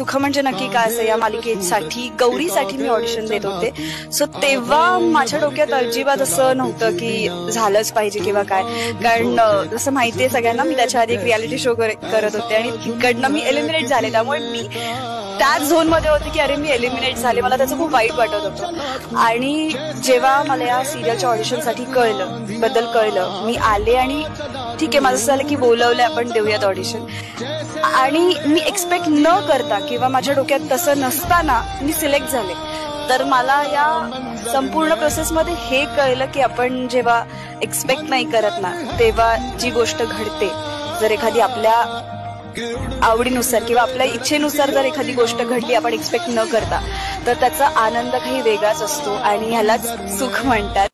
सुख म्हणजे नक्की काय असं या मालिकेसाठी गौरीसाठी मी ऑडिशन देत होते. सो तेव्हा माझ्या डोक्यात अजिबात असं नव्हतं की झालंच पाहिजे किंवा काय. कारण जसं माहितीये सगळ्यांना मी त्याच्या आधी एक रियालिटी शो करत होते आणि तिकडनं मी एलिमिनेट झाले. त्यामुळे मी त्याच झोन मध्ये होते की अरे मी एलिमिनेट झाले. मला त्याचं खूप वाईट वाटत होतं. आणि जेव्हा मला या सिरियलच्या ऑडिशनसाठी कळलं मी आले आणि ठीक आहे माझं असं झालं की बोलवलंय आपण देऊयात ऑडिशन. आणि मी एक्सपेक्ट न करता किंवा माझ्या डोक्यात तसं नसताना मी सिलेक्ट झाले. तर मला या संपूर्ण प्रोसेसमध्ये हे कळलं की आपण जेव्हा एक्सपेक्ट नाही करत ना तेव्हा जी गोष्ट घडते, जर एखादी आपल्या आवडीनुसार किंवा आपल्या इच्छेनुसार जर एखादी गोष्ट घडली आपण एक्सपेक्ट न करता, तर त्याचा आनंद काही वेगळाच असतो आणि ह्यालाच सुख म्हणतात.